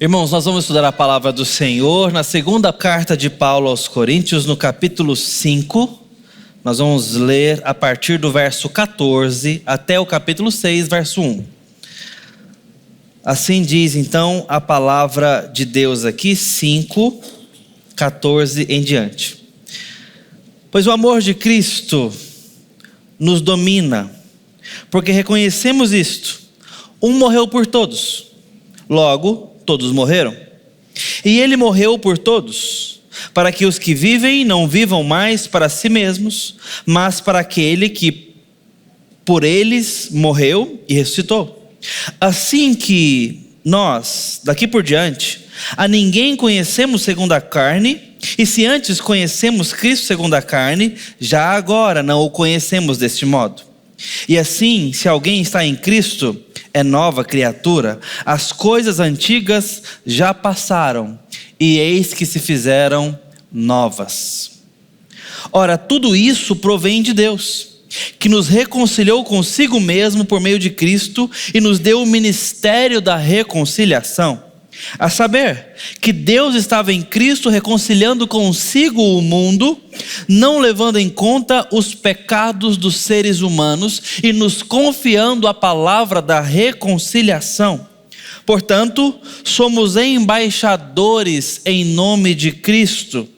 Irmãos, nós vamos estudar a palavra do Senhor na segunda carta de Paulo aos Coríntios, no capítulo 5. Nós vamos ler a partir do verso 14 até o capítulo 6, verso 1. Assim diz então a palavra de Deus aqui, 5, 14 em diante. Pois o amor de Cristo nos domina, porque reconhecemos isto: um morreu por todos, logo todos morreram. E ele morreu por todos, para que os que vivem não vivam mais para si mesmos, mas para aquele que por eles morreu e ressuscitou. Assim que nós, daqui por diante, a ninguém conhecemos segundo a carne, e se antes conhecemos Cristo segundo a carne, já agora não o conhecemos deste modo. E assim, se alguém está em Cristo, é nova criatura, as coisas antigas já passaram, e eis que se fizeram novas. Ora, tudo isso provém de Deus, que nos reconciliou consigo mesmo por meio de Cristo, e nos deu o ministério da reconciliação. A saber, que Deus estava em Cristo reconciliando consigo o mundo, não levando em conta os pecados dos seres humanos e nos confiando a palavra da reconciliação. Portanto, somos embaixadores em nome de Cristo,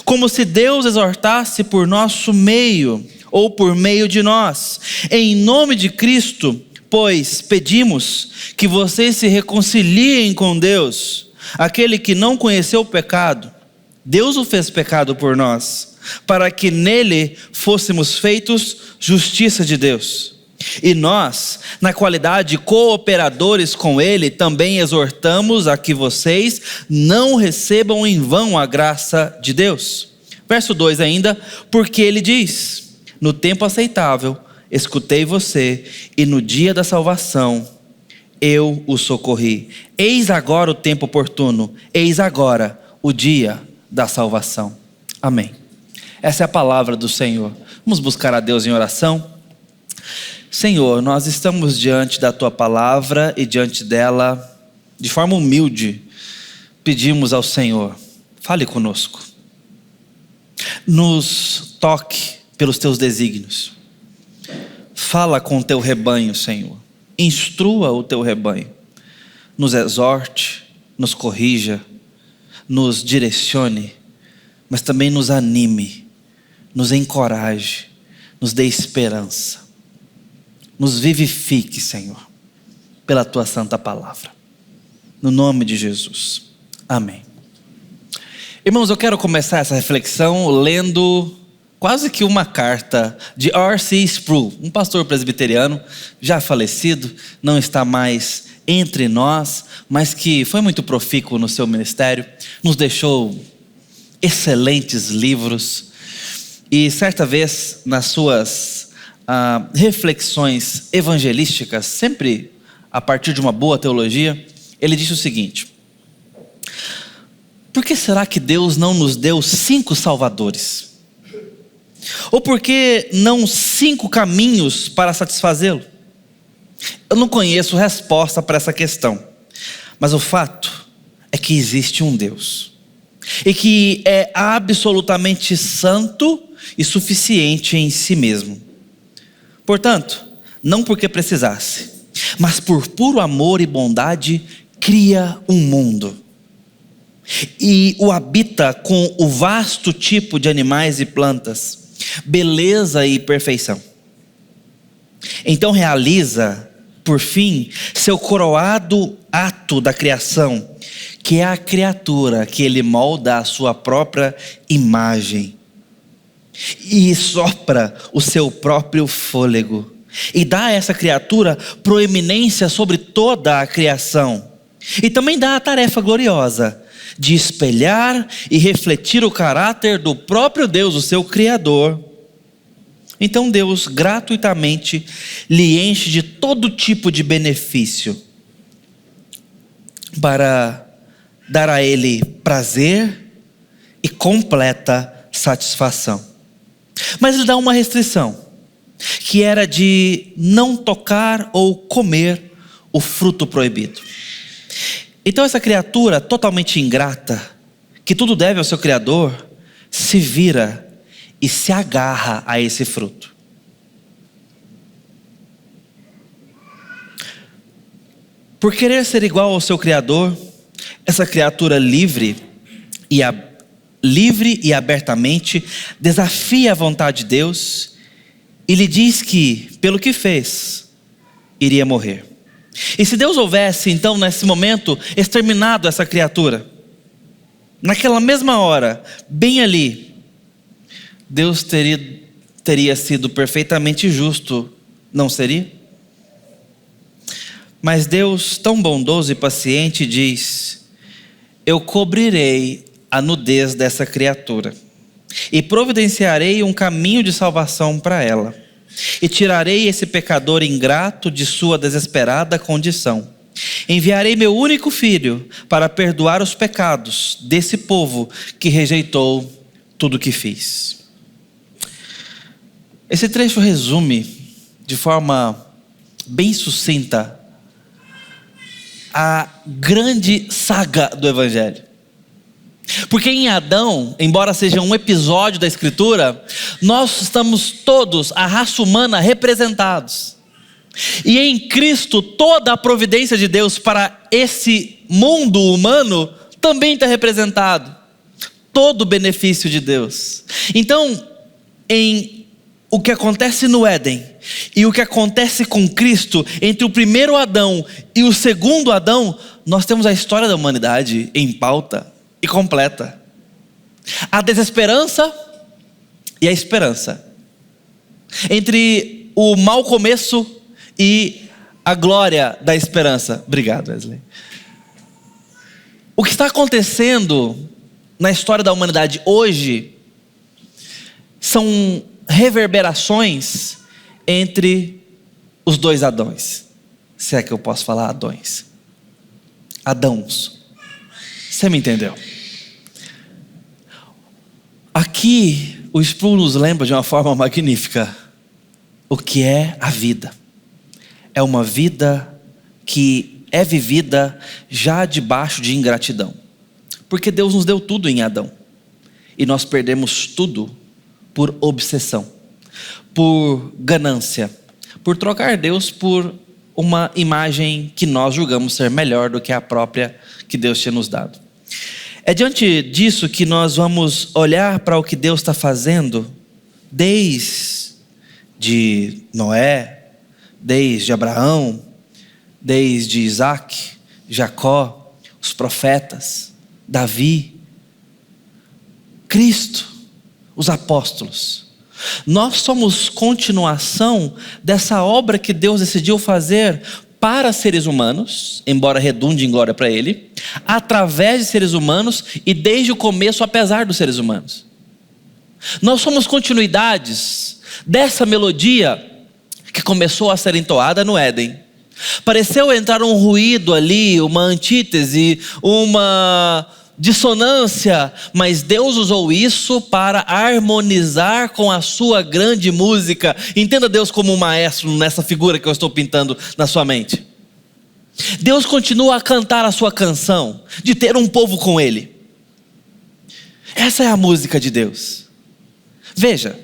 como se Deus exortasse por nosso meio, ou por meio de nós. Em nome de Cristo, pois pedimos que vocês se reconciliem com Deus. Aquele que não conheceu o pecado, Deus o fez pecado por nós, para que nele fôssemos feitos justiça de Deus. E nós, na qualidade de cooperadores com ele, também exortamos a que vocês não recebam em vão a graça de Deus. Verso 2 ainda, porque ele diz: no tempo aceitável escutei você, e no dia da salvação eu o socorri. Eis agora o tempo oportuno, eis agora o dia da salvação. Amém. Essa é a palavra do Senhor. Vamos buscar a Deus em oração. Senhor, nós estamos diante da tua palavra e diante dela, de forma humilde, pedimos ao Senhor: fale conosco, nos toque pelos teus desígnios. Fala com o teu rebanho, Senhor. Instrua o teu rebanho. Nos exorte, nos corrija, nos direcione, mas também nos anime, nos encoraje, nos dê esperança. Nos vivifique, Senhor, pela tua santa palavra. No nome de Jesus. Amém. Irmãos, eu quero começar essa reflexão lendo quase que uma carta de R.C. Sproul, um pastor presbiteriano já falecido, não está mais entre nós, mas que foi muito profícuo no seu ministério, nos deixou excelentes livros. E certa vez, nas suas reflexões evangelísticas, sempre a partir de uma boa teologia, ele disse o seguinte: por que será que Deus não nos deu 5 salvadores? Ou por que não 5 caminhos para satisfazê-lo? Eu não conheço resposta para essa questão, mas o fato é que existe um Deus, e que é absolutamente santo e suficiente em si mesmo. Portanto, não porque precisasse, mas por puro amor e bondade, cria um mundo, e o habita com o vasto tipo de animais e plantas, beleza e perfeição. Então realiza, por fim, seu coroado ato da criação, que é a criatura que ele molda à sua própria imagem, e sopra o seu próprio fôlego, e dá a essa criatura proeminência sobre toda a criação, e também dá a tarefa gloriosa de espelhar e refletir o caráter do próprio Deus, o seu Criador. Então Deus gratuitamente lhe enche de todo tipo de benefício, para dar a ele prazer e completa satisfação. Mas ele dá uma restrição, que era de não tocar ou comer o fruto proibido. Então essa criatura totalmente ingrata, que tudo deve ao seu Criador, se vira e se agarra a esse fruto. Por querer ser igual ao seu Criador, essa criatura livre e abertamente desafia a vontade de Deus e lhe diz que, pelo que fez, iria morrer. E se Deus houvesse, então, nesse momento, exterminado essa criatura, naquela mesma hora, bem ali, Deus teria sido perfeitamente justo, não seria? Mas Deus, tão bondoso e paciente, diz: eu cobrirei a nudez dessa criatura e providenciarei um caminho de salvação para ela, e tirarei esse pecador ingrato de sua desesperada condição. Enviarei meu único filho para perdoar os pecados desse povo que rejeitou tudo o que fiz. Esse trecho resume de forma bem sucinta a grande saga do Evangelho. Porque em Adão, embora seja um episódio da Escritura, nós estamos todos, a raça humana, representados. E em Cristo, toda a providência de Deus para esse mundo humano também está representado. Todo o benefício de Deus. Então, em o que acontece no Éden e o que acontece com Cristo, entre o primeiro Adão e o segundo Adão, nós temos a história da humanidade em pauta e completa. A desesperança e a esperança. Entre o mau começo e a glória da esperança. Obrigado, Wesley. O que está acontecendo na história da humanidade hoje são reverberações entre os dois Adões. Se é que eu posso falar Adões. Adãos. Você me entendeu? Aqui o Sproul nos lembra de uma forma magnífica o que é a vida. É uma vida que é vivida já debaixo de ingratidão. Porque Deus nos deu tudo em Adão. E nós perdemos tudo por obsessão, por ganância, por trocar Deus por uma imagem que nós julgamos ser melhor do que a própria que Deus tinha nos dado. É diante disso que nós vamos olhar para o que Deus está fazendo desde Noé, desde Abraão, desde Isaac, Jacó, os profetas, Davi, Cristo, os apóstolos. Nós somos continuação dessa obra que Deus decidiu fazer para seres humanos, embora redunde em glória para Ele, através de seres humanos e desde o começo, apesar dos seres humanos. Nós somos continuidades dessa melodia que começou a ser entoada no Éden. Pareceu entrar um ruído ali, uma antítese, uma dissonância, mas Deus usou isso para harmonizar com a sua grande música. Entenda Deus como um maestro nessa figura que eu estou pintando na sua mente. Deus continua a cantar a sua canção de ter um povo com Ele. Essa é a música de Deus. Veja,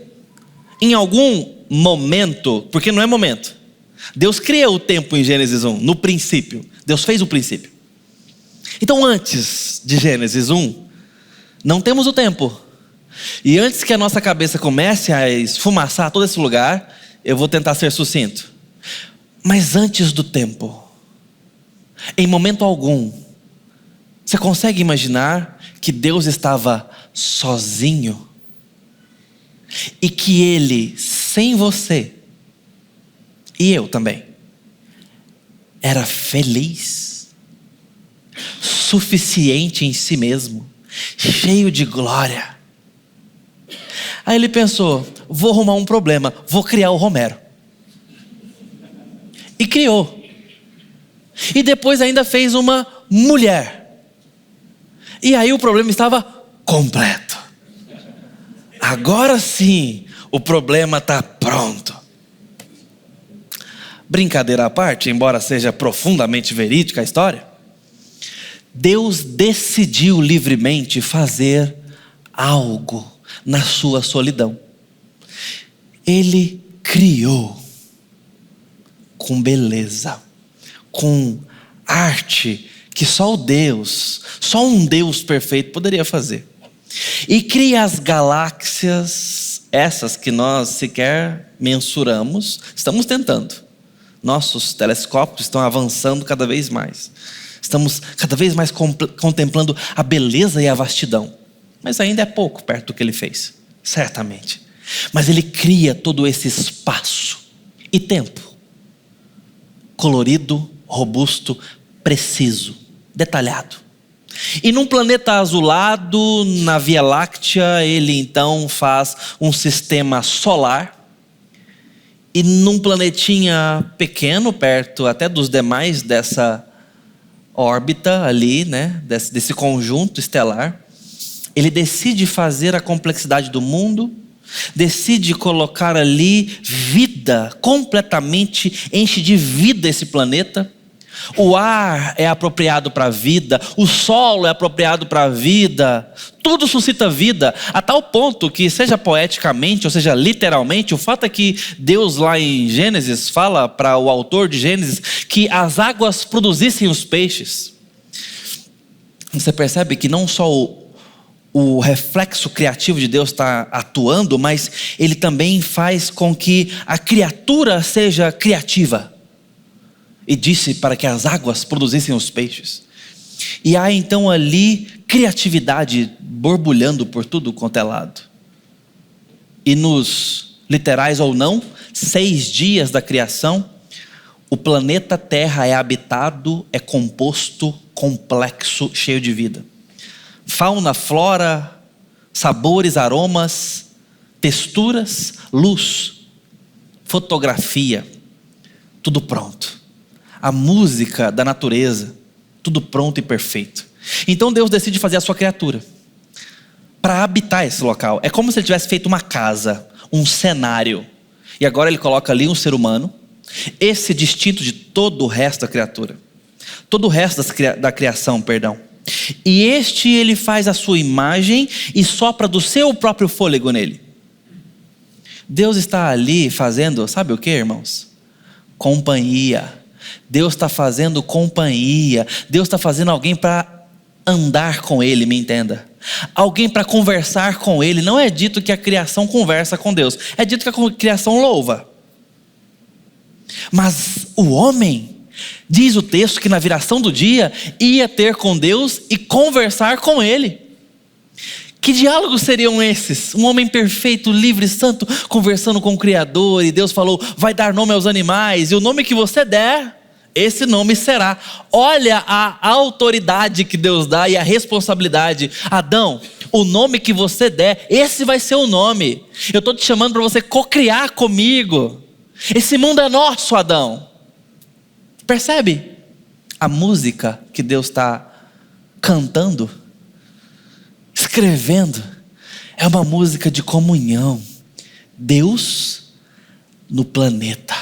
em algum momento, porque não é momento, Deus cria o tempo em Gênesis 1, no princípio. Deus fez o princípio. Então antes de Gênesis 1, não temos o tempo. E antes que a nossa cabeça comece a esfumaçar todo esse lugar, eu vou tentar ser sucinto. Mas antes do tempo, em momento algum, você consegue imaginar que Deus estava sozinho? E que Ele, sem você, e eu também, era feliz, suficiente em si mesmo, cheio de glória. Aí Ele pensou, vou arrumar um problema, vou criar o Romero. E criou. E depois ainda fez uma mulher. E aí o problema estava completo. Agora sim, o problema está pronto. Brincadeira à parte, embora seja profundamente verídica a história, Deus decidiu livremente fazer algo na sua solidão. Ele criou com beleza, com arte que só um Deus perfeito poderia fazer. E cria as galáxias, essas que nós sequer mensuramos, estamos tentando. Nossos telescópios estão avançando cada vez mais. Estamos cada vez mais contemplando a beleza e a vastidão. Mas ainda é pouco perto do que ele fez, certamente. Mas ele cria todo esse espaço e tempo, colorido, robusto, preciso, detalhado. E num planeta azulado, na Via Láctea, ele então faz um sistema solar. E num planetinha pequeno, perto até dos demais dessa órbita ali, né, desse conjunto estelar, ele decide fazer a complexidade do mundo, decide colocar ali vida, completamente enche de vida esse planeta. O ar é apropriado para a vida, o solo é apropriado para a vida, tudo suscita vida, a tal ponto que, seja poeticamente ou seja literalmente, o fato é que Deus lá em Gênesis fala para o autor de Gênesis que as águas produzissem os peixes. Você percebe que não só o reflexo criativo de Deus está atuando, mas ele também faz com que a criatura seja criativa. E disse para que as águas produzissem os peixes. E há então ali criatividade borbulhando por tudo quanto é lado. E nos literais ou não, 6 dias da criação, o planeta Terra é habitado, é composto, complexo, cheio de vida. Fauna, flora, sabores, aromas, texturas, luz, fotografia, tudo pronto. A música da natureza, tudo pronto e perfeito. Então Deus decide fazer a sua criatura para habitar esse local. É como se ele tivesse feito uma casa, um cenário. E agora ele coloca ali um ser humano, esse distinto de todo o resto da criatura. Todo o resto da criação, perdão. E ele faz a sua imagem e sopra do seu próprio fôlego nele. Deus está ali fazendo, sabe o que, irmãos? Companhia. Deus está fazendo companhia. Deus está fazendo alguém para andar com Ele, me entenda. Alguém para conversar com Ele. Não é dito que a criação conversa com Deus. É dito que a criação louva. Mas o homem, diz o texto que na viração do dia, ia ter com Deus e conversar com Ele. Que diálogos seriam esses? Um homem perfeito, livre, santo, conversando com o Criador. E Deus falou, vai dar nome aos animais. E o nome que você der, esse nome será. Olha a autoridade que Deus dá e a responsabilidade. Adão, o nome que você der, esse vai ser o nome. Eu estou te chamando para você cocriar comigo. Esse mundo é nosso, Adão. Percebe a música que Deus está cantando, escrevendo? É uma música de comunhão. Deus no planeta,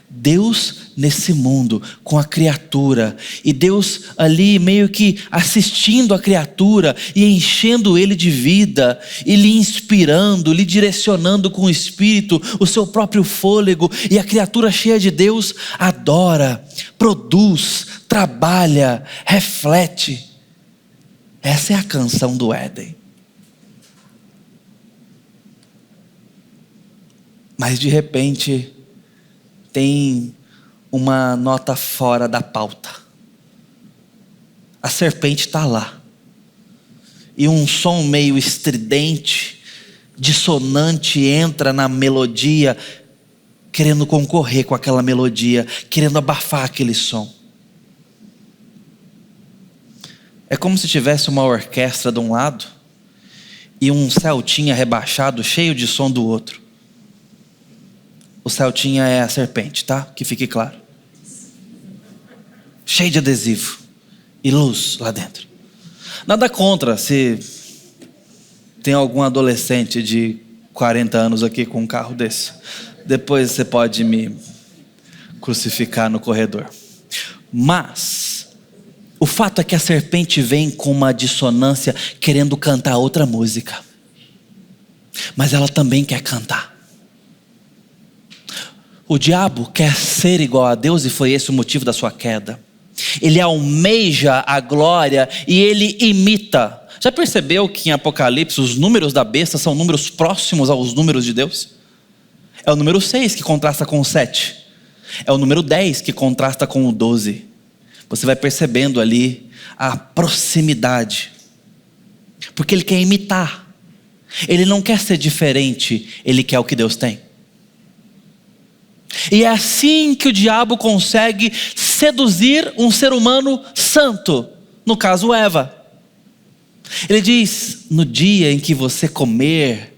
Deus nesse mundo com a criatura, e Deus ali meio que assistindo a criatura e enchendo ele de vida, e lhe inspirando, lhe direcionando com o Espírito, o seu próprio fôlego, e a criatura cheia de Deus adora, produz, trabalha, reflete. Essa é a canção do Éden. Mas de repente tem uma nota fora da pauta. A serpente está lá. E um som meio estridente, dissonante entra na melodia, querendo concorrer com aquela melodia, querendo abafar aquele som. É como se tivesse uma orquestra de um lado e um celtinha rebaixado, cheio de som do outro. O celtinha é a serpente, tá? Que fique claro. Cheio de adesivo e luz lá dentro. Nada contra se tem algum adolescente de 40 anos aqui com um carro desse. Depois você pode me crucificar no corredor. Mas o O fato é que a serpente vem com uma dissonância, querendo cantar outra música, mas ela também quer cantar. O diabo quer ser igual a Deus, e foi esse o motivo da sua queda. Ele almeja a glória e ele imita. Já percebeu que em Apocalipse os números da besta são números próximos aos números de Deus? É o número 6 que contrasta com o 7. É o número 10 que contrasta com o 12. Você vai percebendo ali a proximidade, porque ele quer imitar. Ele não quer ser diferente, ele quer o que Deus tem. E é assim que o diabo consegue seduzir um ser humano santo, no caso Eva. Ele diz: no dia em que você comer,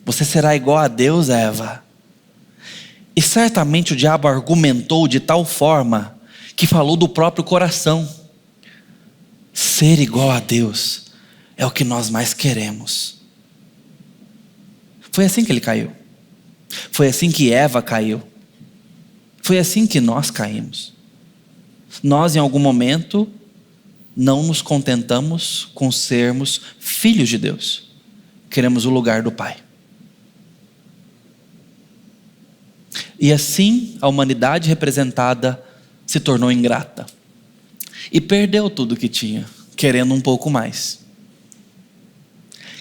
você será igual a Deus, Eva. E certamente o diabo argumentou de tal forma que falou do próprio coração. Ser igual a Deus é o que nós mais queremos. Foi assim que ele caiu. Foi assim que Eva caiu. Foi assim que nós caímos. Nós, em algum momento, não nos contentamos com sermos filhos de Deus. Queremos o lugar do Pai. E assim a humanidade representada se tornou ingrata e perdeu tudo que tinha, querendo um pouco mais.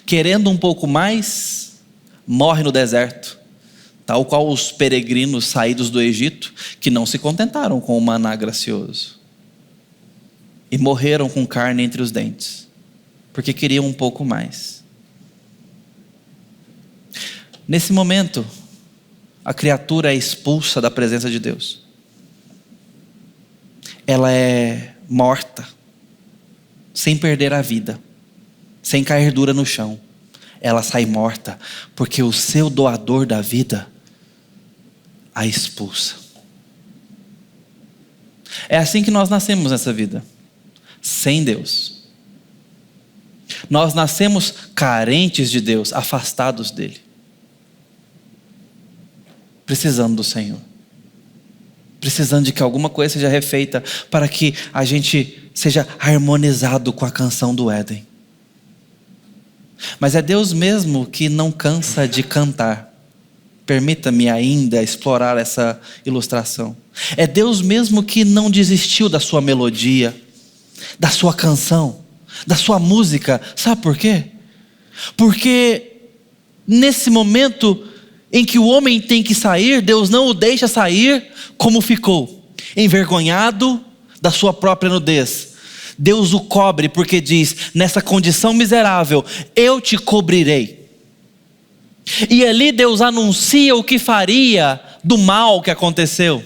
Querendo um pouco mais, morre no deserto, tal qual os peregrinos saídos do Egito, que não se contentaram com o maná gracioso e morreram com carne entre os dentes, porque queriam um pouco mais. Nesse momento, a criatura é expulsa da presença de Deus. Ela é morta, sem perder a vida, sem cair dura no chão. Ela sai morta, porque o seu doador da vida a expulsa. É assim que nós nascemos nessa vida, sem Deus. Nós nascemos carentes de Deus, afastados dele, precisando do Senhor, precisando de que alguma coisa seja refeita para que a gente seja harmonizado com a canção do Éden. Mas é Deus mesmo que não cansa de cantar. Permita-me ainda explorar essa ilustração. É Deus mesmo que não desistiu da sua melodia, da sua canção, da sua música. Sabe por quê? Porque nesse momento em que o homem tem que sair, Deus não o deixa sair como ficou, envergonhado da sua própria nudez. Deus o cobre porque diz: nessa condição miserável, eu te cobrirei. E ali Deus anuncia o que faria do mal que aconteceu,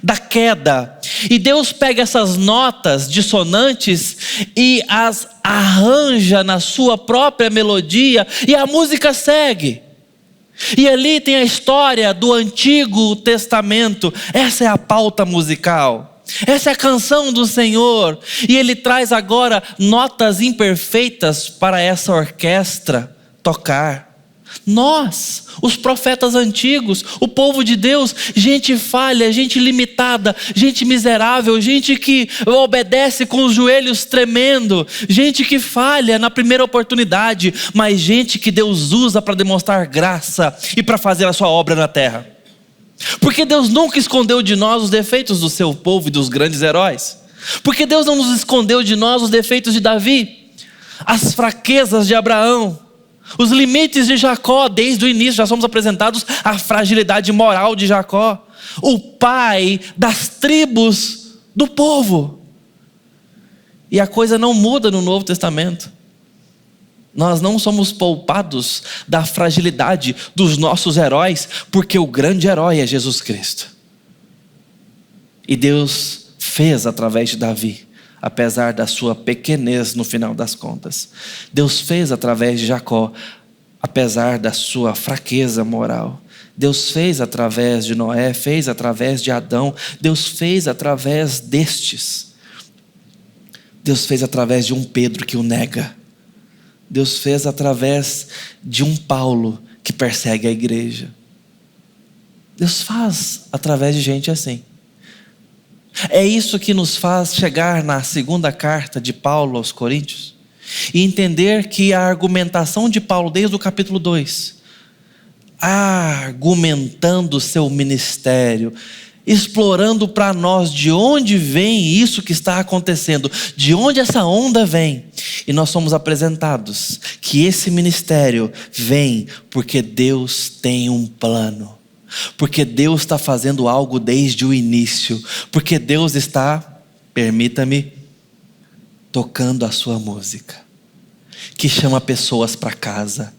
da queda. E Deus pega essas notas dissonantes e as arranja na sua própria melodia, e a música segue. E ali tem a história do Antigo Testamento. Essa é a pauta musical, essa é a canção do Senhor. E Ele traz agora notas imperfeitas para essa orquestra tocar. Nós, os profetas antigos, o povo de Deus, gente falha, gente limitada, gente miserável, gente que obedece com os joelhos tremendo, gente que falha na primeira oportunidade, mas gente que Deus usa para demonstrar graça e para fazer a sua obra na terra. Porque Deus nunca escondeu de nós os defeitos do seu povo e dos grandes heróis. Porque Deus não nos escondeu de nós os defeitos de Davi, as fraquezas de Abraão, os limites de Jacó. Desde o início já somos apresentados à fragilidade moral de Jacó, o pai das tribos do povo. E a coisa não muda no Novo Testamento. Nós não somos poupados da fragilidade dos nossos heróis, porque o grande herói é Jesus Cristo. E Deus fez através de Davi, apesar da sua pequenez no final das contas. Deus fez através de Jacó, apesar da sua fraqueza moral. Deus fez através de Noé, fez através de Adão. Deus fez através destes. Deus fez através de um Pedro que o nega. Deus fez através de um Paulo que persegue a igreja. Deus faz através de gente assim. É isso que nos faz chegar na segunda carta de Paulo aos Coríntios e entender que a argumentação de Paulo desde o capítulo 2, argumentando o seu ministério, explorando para nós de onde vem isso que está acontecendo, de onde essa onda vem. E nós somos apresentados que esse ministério vem porque Deus tem um plano. Porque Deus está fazendo algo desde o início. Porque Deus está, permita-me, tocando a sua música, que chama pessoas para casa,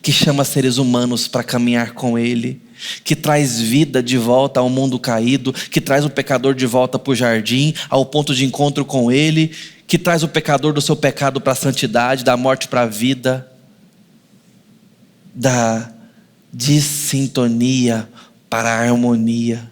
que chama seres humanos para caminhar com Ele, que traz vida de volta ao mundo caído, que traz o pecador de volta para o jardim, ao ponto de encontro com Ele, que traz o pecador do seu pecado para a santidade, da morte para a vida, da dissintonia para a harmonia.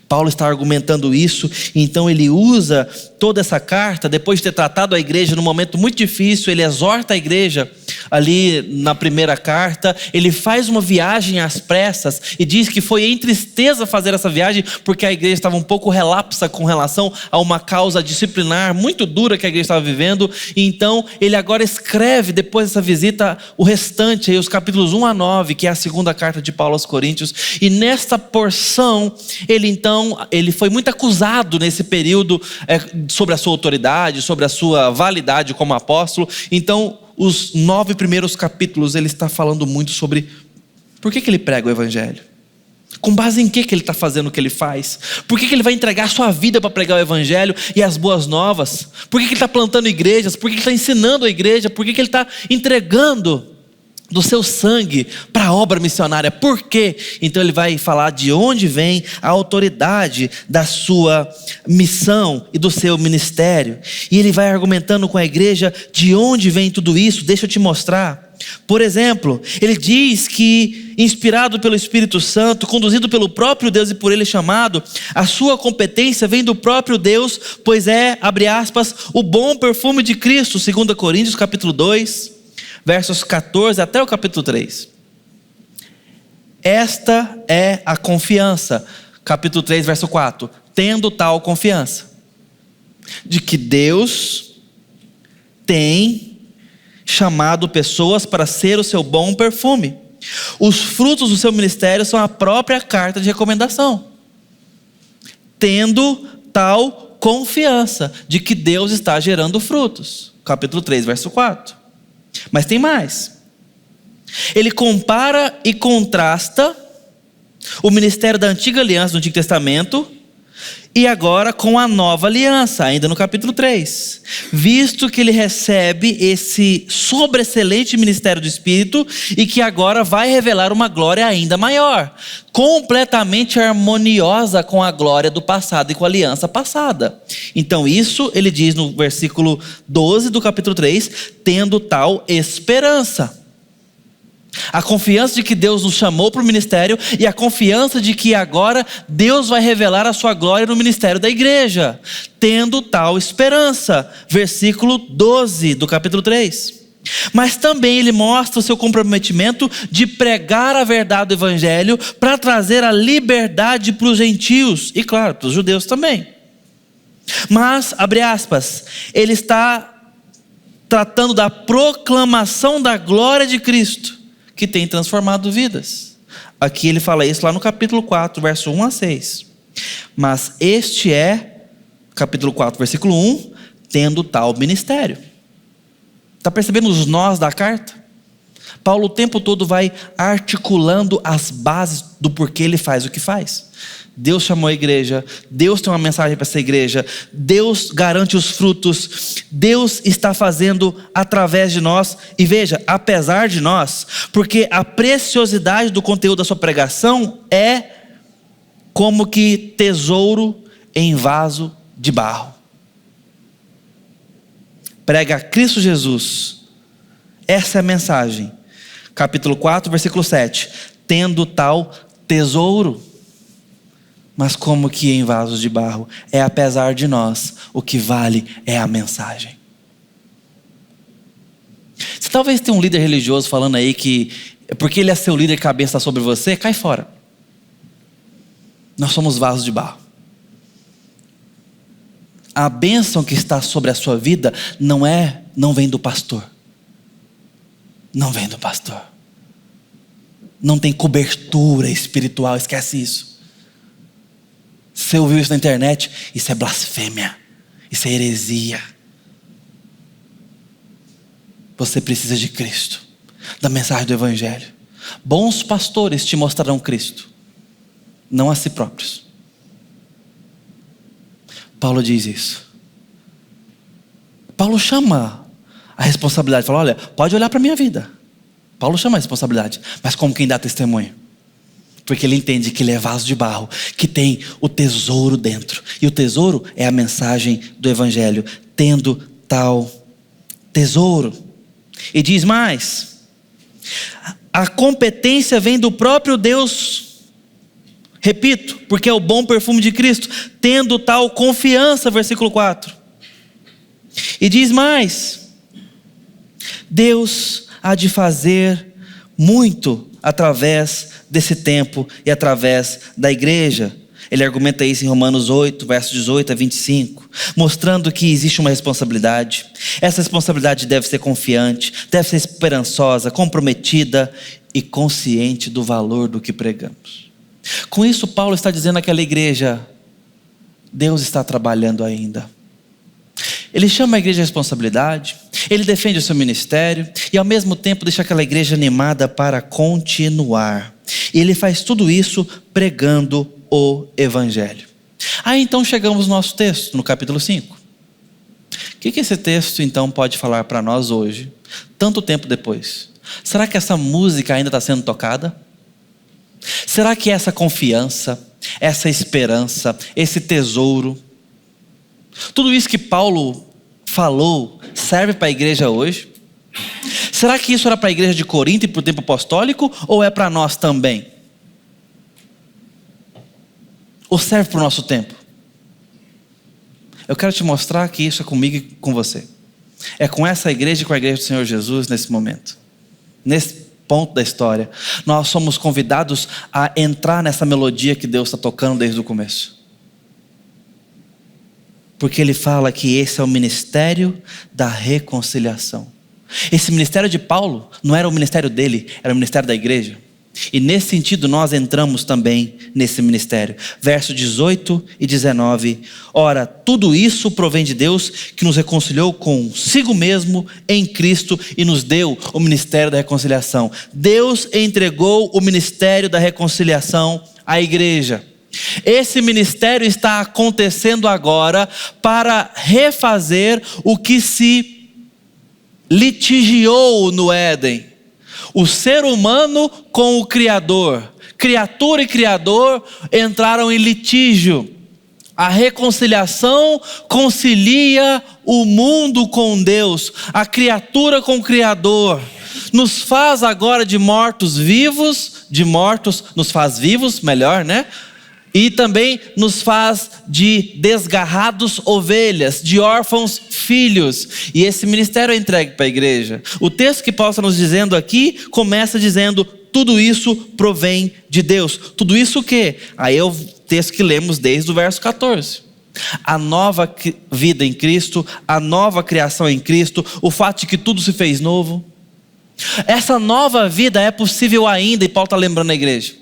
Paulo está argumentando isso, então ele usa toda essa carta, depois de ter tratado a igreja num momento muito difícil, ele exorta a igreja ali na primeira carta, ele faz uma viagem às pressas e diz que foi em tristeza fazer essa viagem, porque a igreja estava um pouco relapsa com relação a uma causa disciplinar muito dura que a igreja estava vivendo, e então ele agora escreve depois dessa visita o restante, aí, os capítulos 1 a 9, que é a segunda carta de Paulo aos Coríntios, e nesta porção, ele foi muito acusado nesse período sobre a sua autoridade, sobre a sua validade como apóstolo. Então os 9 primeiros capítulos ele está falando muito sobre por que ele prega o evangelho, com base em que ele está fazendo o que ele faz, por que ele vai entregar a sua vida para pregar o evangelho e as boas novas, por que ele está plantando igrejas, por que ele está ensinando a igreja, por que ele está entregando do seu sangue para a obra missionária. Por quê? Então ele vai falar de onde vem a autoridade da sua missão e do seu ministério. E ele vai argumentando com a igreja de onde vem tudo isso. Deixa eu te mostrar. Por exemplo, ele diz que, inspirado pelo Espírito Santo, conduzido pelo próprio Deus e por ele chamado, a sua competência vem do próprio Deus, pois é, abre aspas, o bom perfume de Cristo, 2 Coríntios capítulo 2, versos 14 até o capítulo 3. Esta é a confiança, capítulo 3, verso 4. Tendo tal confiança, de que Deus tem chamado pessoas para ser o seu bom perfume. Os frutos do seu ministério são a própria carta de recomendação. Tendo tal confiança de que Deus está gerando frutos. Capítulo 3, verso 4. Mas tem mais. Ele compara e contrasta o ministério da antiga aliança, do Antigo Testamento, e agora com a nova aliança, ainda no capítulo 3. Visto que ele recebe esse sobreexcelente ministério do Espírito e que agora vai revelar uma glória ainda maior, completamente harmoniosa com a glória do passado e com a aliança passada. Então isso ele diz no versículo 12 do capítulo 3, tendo tal esperança. A confiança de que Deus nos chamou para o ministério e a confiança de que agora Deus vai revelar a sua glória no ministério da igreja, tendo tal esperança, versículo 12 do capítulo 3. Mas também ele mostra o seu comprometimento de pregar a verdade do evangelho para trazer a liberdade para os gentios e claro, para os judeus também. Mas, abre aspas, ele está tratando da proclamação da glória de Cristo, que tem transformado vidas. Aqui ele fala isso lá no capítulo 4, verso 1 a 6. Mas este é, capítulo 4, versículo 1, tendo tal ministério. Está percebendo os nós da carta? Paulo o tempo todo vai articulando as bases do porquê ele faz o que faz. Deus chamou a igreja, Deus tem uma mensagem para essa igreja, Deus garante os frutos, Deus está fazendo através de nós, e veja, apesar de nós, porque a preciosidade do conteúdo da sua pregação é como que tesouro em vaso de barro. Prega Cristo Jesus, essa é a mensagem, capítulo 4, versículo 7, tendo tal tesouro, mas como que em vasos de barro, é apesar de nós, o que vale é a mensagem. Você talvez tenha um líder religioso falando aí que, porque ele é seu líder, que a bênção está sobre você, cai fora. Nós somos vasos de barro. A bênção que está sobre a sua vida não vem do pastor. Não vem do pastor. Não tem cobertura espiritual, esquece isso. Você ouviu isso na internet? Isso é blasfêmia. Isso é heresia. Você precisa de Cristo, da mensagem do Evangelho. Bons pastores te mostrarão Cristo, não a si próprios. Paulo diz isso. Paulo chama a responsabilidade, fala: olha, pode olhar para a minha vida. Paulo chama a responsabilidade, mas como quem dá testemunho. Porque ele entende que ele é vaso de barro, que tem o tesouro dentro. E o tesouro é a mensagem do Evangelho. Tendo tal tesouro. E diz mais: a competência vem do próprio Deus. Repito, porque é o bom perfume de Cristo. Tendo tal confiança, versículo 4. E diz mais: Deus há de fazer muito através desse tempo e através da igreja. Ele argumenta isso em Romanos 8, versos 18 a 25, mostrando que existe uma responsabilidade. Essa responsabilidade deve ser confiante, deve ser esperançosa, comprometida e consciente do valor do que pregamos. Com isso, Paulo está dizendo àquela igreja: Deus está trabalhando ainda. Ele chama a igreja à responsabilidade, ele defende o seu ministério e ao mesmo tempo deixa aquela igreja animada para continuar. E ele faz tudo isso pregando o Evangelho. Aí então chegamos no nosso texto, no capítulo 5. O que esse texto então pode falar para nós hoje, tanto tempo depois? Será que essa música ainda está sendo tocada? Será que essa confiança, essa esperança, esse tesouro, tudo isso que Paulo falou, serve para a igreja hoje? Será que isso era para a igreja de Corinto e para o tempo apostólico, ou é para nós também? Ou serve para o nosso tempo? Eu quero te mostrar que isso é comigo e com você. É com essa igreja e com a igreja do Senhor Jesus nesse momento. Nesse ponto da história. Nós somos convidados a entrar nessa melodia que Deus está tocando desde o começo. Porque ele fala que esse é o ministério da reconciliação. Esse ministério de Paulo não era o ministério dele, era o ministério da igreja. E nesse sentido nós entramos também nesse ministério. Versos 18 e 19. Ora, tudo isso provém de Deus, que nos reconciliou consigo mesmo em Cristo e nos deu o ministério da reconciliação. Deus entregou o ministério da reconciliação à igreja. Esse ministério está acontecendo agora para refazer o que se litigiou no Éden. O ser humano com o Criador. Criatura e Criador entraram em litígio. A reconciliação concilia o mundo com Deus, a criatura com o Criador. Nos faz agora de mortos vivos, de mortos nos faz vivos, melhor, né? E também nos faz de desgarrados ovelhas, de órfãos filhos. E esse ministério é entregue para a igreja. O texto que Paulo está nos dizendo aqui começa dizendo: tudo isso provém de Deus. Tudo isso o quê? Aí é o texto que lemos desde o verso 14. A nova vida em Cristo, a nova criação em Cristo, o fato de que tudo se fez novo. Essa nova vida é possível ainda, e Paulo está lembrando a igreja.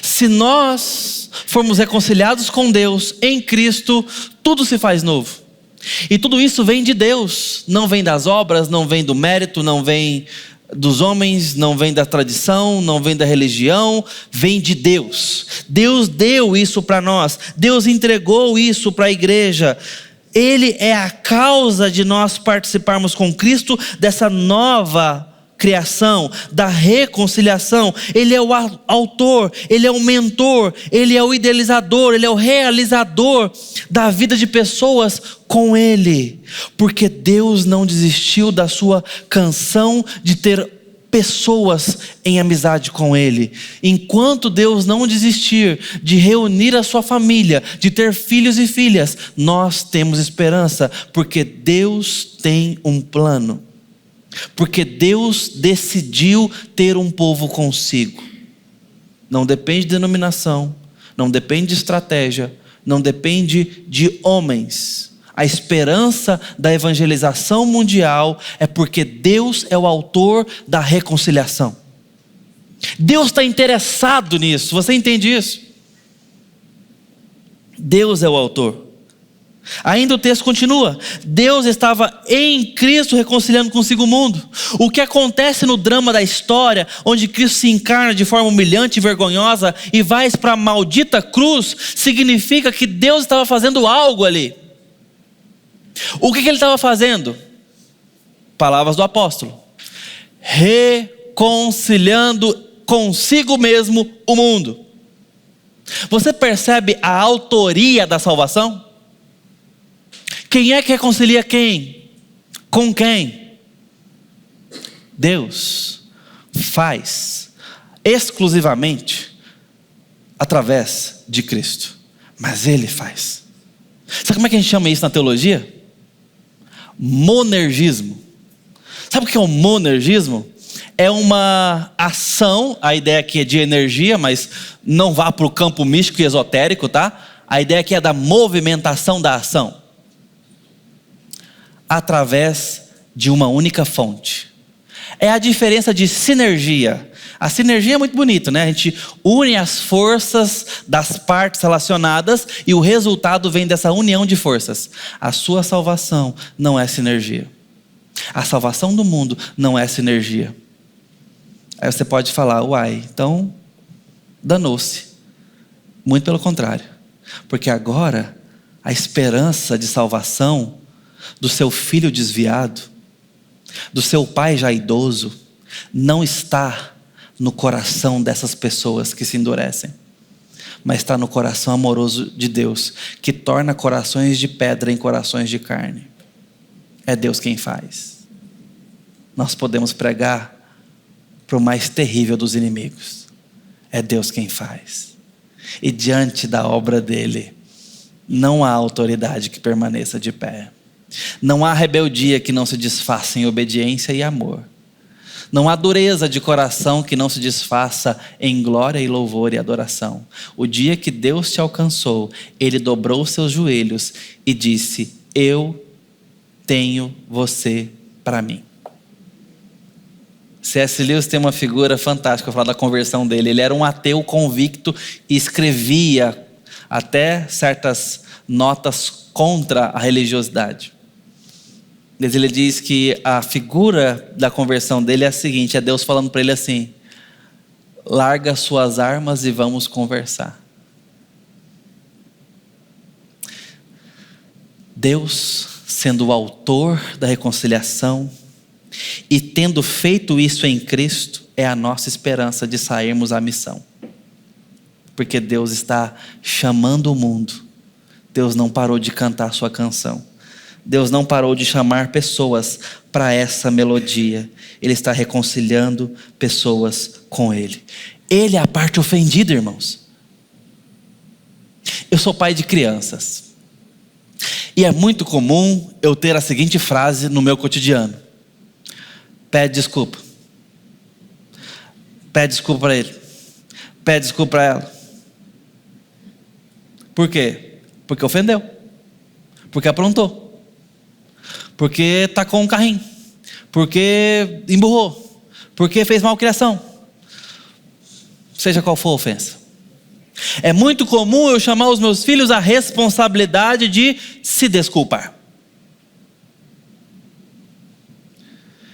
Se nós formos reconciliados com Deus em Cristo, tudo se faz novo. E tudo isso vem de Deus, não vem das obras, não vem do mérito, não vem dos homens, não vem da tradição, não vem da religião, vem de Deus. Deus deu isso para nós, Deus entregou isso para a igreja. Ele é a causa de nós participarmos com Cristo dessa nova criação, da reconciliação. Ele é o autor, ele é o mentor, ele é o idealizador, ele é o realizador da vida de pessoas com ele. Porque Deus não desistiu da sua canção de ter pessoas em amizade com ele. Enquanto Deus não desistir de reunir a sua família, de ter filhos e filhas, nós temos esperança, porque Deus tem um plano. Porque Deus decidiu ter um povo consigo. Não depende de denominação, não depende de estratégia, não depende de homens. A esperança da evangelização mundial é porque Deus é o autor da reconciliação. Deus está interessado nisso, você entende isso? Deus é o autor. Ainda o texto continua: Deus estava em Cristo reconciliando consigo o mundo. O que acontece no drama da história, onde Cristo se encarna de forma humilhante e vergonhosa e vai para a maldita cruz, significa que Deus estava fazendo algo ali. O que ele estava fazendo? Palavras do apóstolo: reconciliando consigo mesmo o mundo. Você percebe a autoria da salvação? Quem é que reconcilia quem? Com quem? Deus faz exclusivamente através de Cristo. Mas Ele faz. Sabe como é que a gente chama isso na teologia? Monergismo. Sabe o que é o monergismo? É uma ação, a ideia aqui é de energia, mas não vá para o campo místico e esotérico, tá? A ideia aqui é da movimentação da ação. Através de uma única fonte. É a diferença de sinergia. A sinergia é muito bonito, né? A gente une as forças das partes relacionadas e o resultado vem dessa união de forças. A sua salvação não é sinergia. A salvação do mundo não é sinergia. Aí você pode falar: uai, então danou-se. Muito pelo contrário. Porque agora a esperança de salvação do seu filho desviado, do seu pai já idoso, não está no coração dessas pessoas que se endurecem, mas está no coração amoroso de Deus, que torna corações de pedra em corações de carne. É Deus quem faz. Nós podemos pregar para o mais terrível dos inimigos. É Deus quem faz. E diante da obra dele, não há autoridade que permaneça de pé. Não há rebeldia que não se desfaça em obediência e amor. Não há dureza de coração que não se desfaça em glória e louvor e adoração. O dia que Deus te alcançou, Ele dobrou seus joelhos e disse: eu tenho você para mim. C.S. Lewis tem uma figura fantástica para falar da conversão dele. Ele era um ateu convicto e escrevia até certas notas contra a religiosidade. Mas ele diz que a figura da conversão dele é a seguinte: é Deus falando para ele assim: larga suas armas e vamos conversar. Deus, sendo o autor da reconciliação e tendo feito isso em Cristo, é a nossa esperança de sairmos à missão. Porque Deus está chamando o mundo. Deus não parou de cantar sua canção. Deus não parou de chamar pessoas para essa melodia. Ele está reconciliando pessoas com Ele. Ele é a parte ofendida, irmãos. Eu sou pai de crianças. E é muito comum eu ter a seguinte frase no meu cotidiano: pede desculpa. Pede desculpa para ele. Pede desculpa para ela. Por quê? Porque ofendeu. Porque aprontou. Porque tacou um carrinho, porque emburrou, porque fez malcriação, seja qual for a ofensa. É muito comum eu chamar os meus filhos à responsabilidade de se desculpar.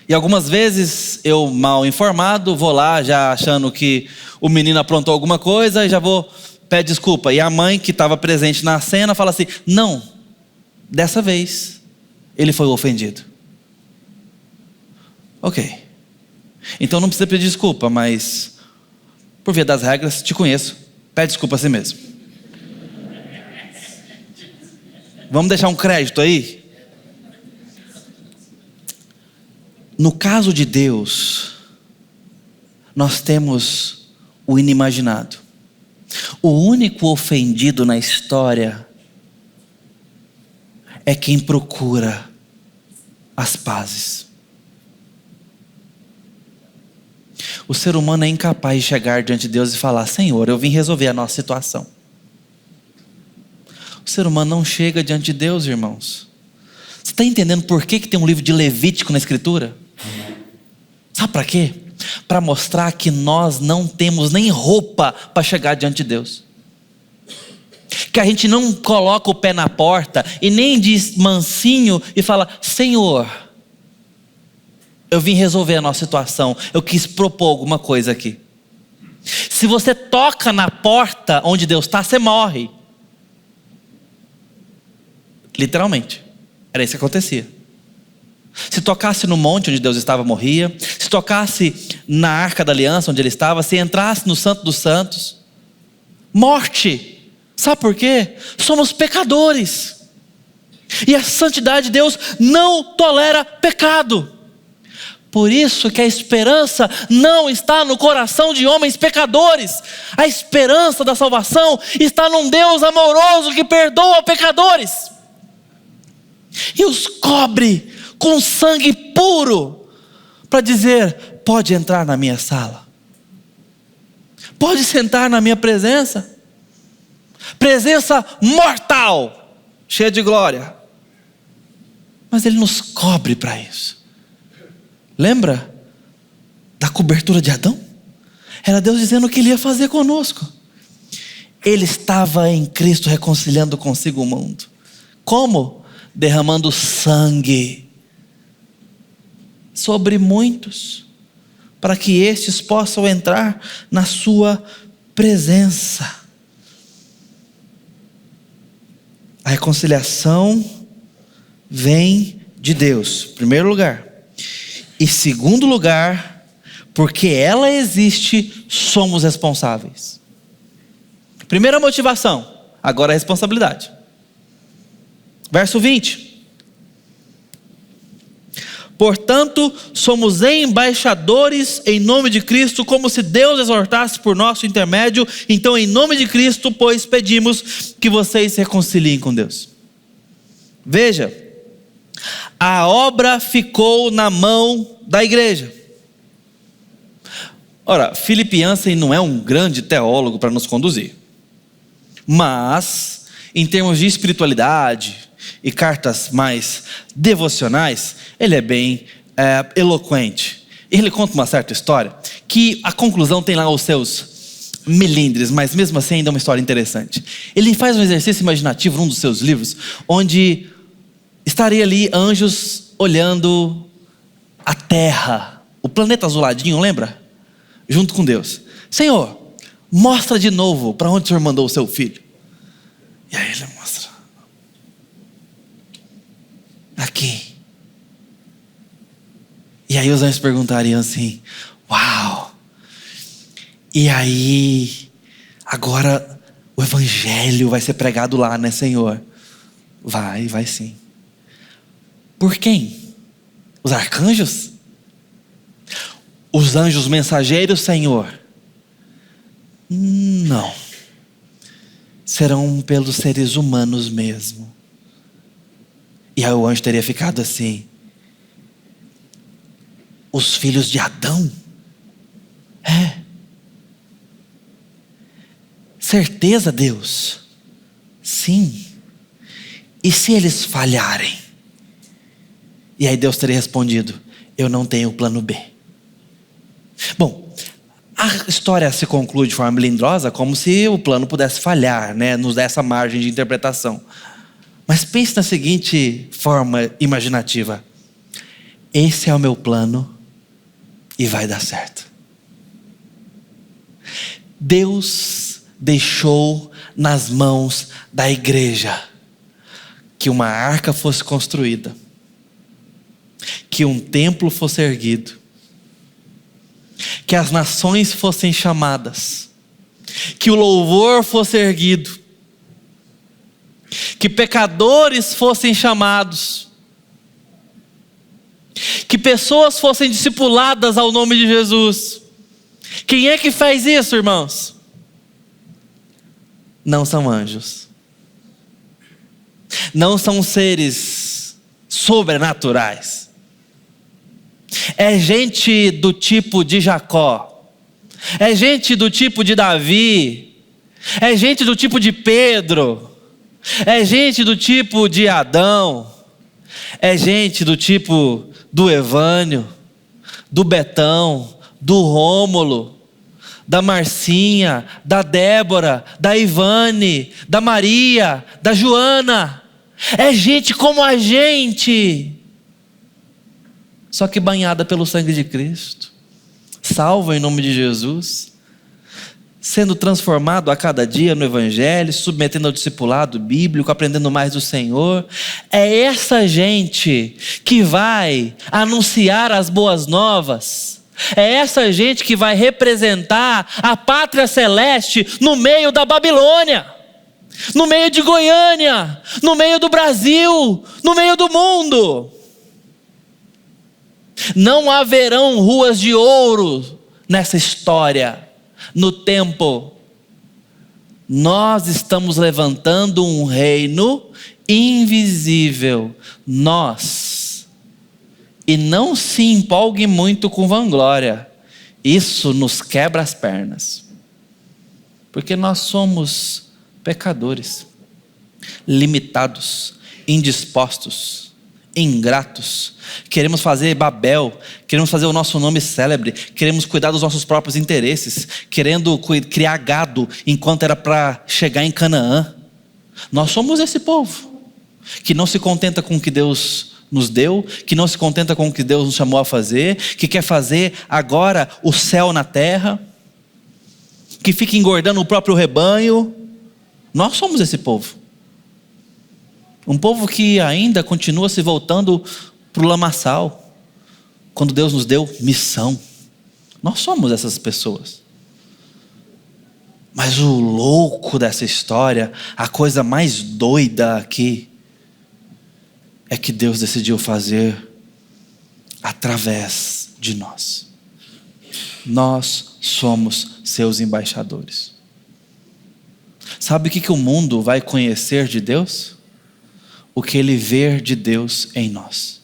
E algumas vezes eu, mal informado, vou lá já achando que o menino aprontou alguma coisa e já vou pedir desculpa. E a mãe que estava presente na cena fala assim: não, dessa vez ele foi ofendido. Ok. Então não precisa pedir desculpa, mas por via das regras, te conheço. Pede desculpa a si mesmo. Vamos deixar um crédito aí? No caso de Deus, nós temos o inimaginado. O único ofendido na história é quem procura as pazes. O ser humano é incapaz de chegar diante de Deus e falar: Senhor, eu vim resolver a nossa situação. O ser humano não chega diante de Deus, irmãos. Você está entendendo por que tem um livro de Levítico na Escritura? Sabe para quê? Para mostrar que nós não temos nem roupa para chegar diante de Deus. Que a gente não coloca o pé na porta e nem diz mansinho e fala: Senhor, eu vim resolver a nossa situação, eu quis propor alguma coisa aqui. Se você toca na porta onde Deus está, você morre. Literalmente, era isso que acontecia. Se tocasse no monte onde Deus estava, morria. Se tocasse na arca da aliança onde Ele estava, se entrasse no Santo dos Santos, morte. Sabe por quê? Somos pecadores, e a santidade de Deus não tolera pecado. Por isso que a esperança não está no coração de homens pecadores. A esperança da salvação está num Deus amoroso que perdoa pecadores e os cobre com sangue puro, para dizer: pode entrar na minha sala, pode sentar na minha presença. Presença mortal, cheia de glória, mas Ele nos cobre para isso. Lembra da cobertura de Adão? Era Deus dizendo o que Ele ia fazer conosco. Ele estava em Cristo reconciliando consigo o mundo. Como? Derramando sangue sobre muitos, para que estes possam entrar na sua presença. A reconciliação vem de Deus, em primeiro lugar. E segundo lugar, porque ela existe, somos responsáveis. Primeira motivação, agora a responsabilidade. Verso 20. Portanto, somos embaixadores em nome de Cristo, como se Deus exortasse por nosso intermédio. Então, em nome de Cristo, pois, pedimos que vocês se reconciliem com Deus. Veja, a obra ficou na mão da igreja. Ora, Philip Yancey não é um grande teólogo para nos conduzir, mas, em termos de espiritualidade e cartas mais devocionais, ele é bem eloquente. Ele conta uma certa história, que a conclusão tem lá os seus melindres, mas mesmo assim ainda é uma história interessante. Ele faz um exercício imaginativo num dos seus livros, onde estaria ali anjos olhando a terra, o planeta azuladinho, lembra? Junto com Deus. Senhor, mostra de novo para onde o Senhor mandou o seu filho. E aí ele mostra. Aqui. E aí os anjos perguntariam assim: uau, e aí, agora o evangelho vai ser pregado lá, né, Senhor? Vai sim. Por quem? Os arcanjos? Os anjos mensageiros, Senhor? Não. Serão pelos seres humanos mesmo. E aí o anjo teria ficado assim: os filhos de Adão? Certeza, Deus? Sim. E se eles falharem? E aí Deus teria respondido: eu não tenho plano B. Bom, a história se conclui de forma melindrosa, como se o plano pudesse falhar, né? Nos dá essa margem de interpretação. Mas pense na seguinte forma imaginativa: esse é o meu plano e vai dar certo. Deus deixou nas mãos da igreja que uma arca fosse construída, que um templo fosse erguido, que as nações fossem chamadas, que o louvor fosse erguido, que pecadores fossem chamados, que pessoas fossem discipuladas ao nome de Jesus. Quem é que faz isso, irmãos? Não são anjos, não são seres sobrenaturais. É gente do tipo de Jacó, é gente do tipo de Davi, é gente do tipo de Pedro, É gente do tipo de Adão, é gente do tipo do Evânio, do Betão, do Rômulo, da Marcinha, da Débora, da Ivane, da Maria, da Joana. É gente como a gente, só que banhada pelo sangue de Cristo, salva em nome de Jesus, sendo transformado a cada dia no Evangelho, submetendo ao discipulado bíblico, aprendendo mais do Senhor. É essa gente que vai anunciar as boas novas. É essa gente que vai representar a pátria celeste no meio da Babilônia, no meio de Goiânia, no meio do Brasil, no meio do mundo. Não haverão ruas de ouro nessa história. No tempo, nós estamos levantando um reino invisível. Nós. E não se empolgue muito com vanglória. Isso nos quebra as pernas. Porque nós somos pecadores, limitados, indispostos, ingratos. Queremos fazer Babel, queremos fazer o nosso nome célebre, queremos cuidar dos nossos próprios interesses, querendo criar gado enquanto era para chegar em Canaã. Nós somos esse povo que não se contenta com o que Deus nos deu, que não se contenta com o que Deus nos chamou a fazer, que quer fazer agora o céu na terra, que fica engordando o próprio rebanho. Nós somos esse povo. Um povo que ainda continua se voltando para o lamaçal, quando Deus nos deu missão. Nós somos essas pessoas. Mas o louco dessa história, a coisa mais doida aqui, é que Deus decidiu fazer através de nós. Nós somos seus embaixadores. Sabe o que o mundo vai conhecer de Deus? O que ele vê de Deus em nós.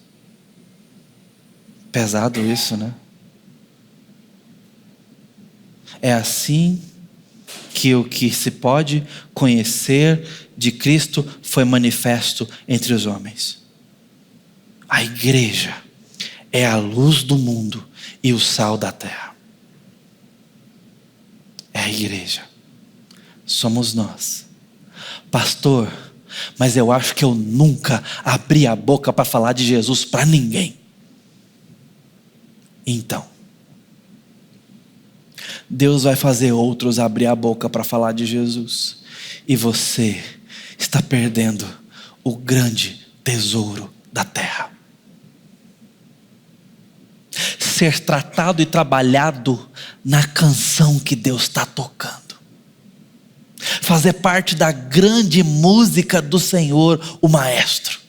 Pesado isso, né? É assim que o que se pode conhecer de Cristo foi manifesto entre os homens. A igreja é a luz do mundo e o sal da terra. É a igreja. Somos nós. Pastor, mas eu acho que eu nunca abri a boca para falar de Jesus para ninguém. Então, Deus vai fazer outros abrir a boca para falar de Jesus. E você está perdendo o grande tesouro da terra. Ser tratado e trabalhado na canção que Deus está tocando. Fazer parte da grande música do Senhor, o Maestro.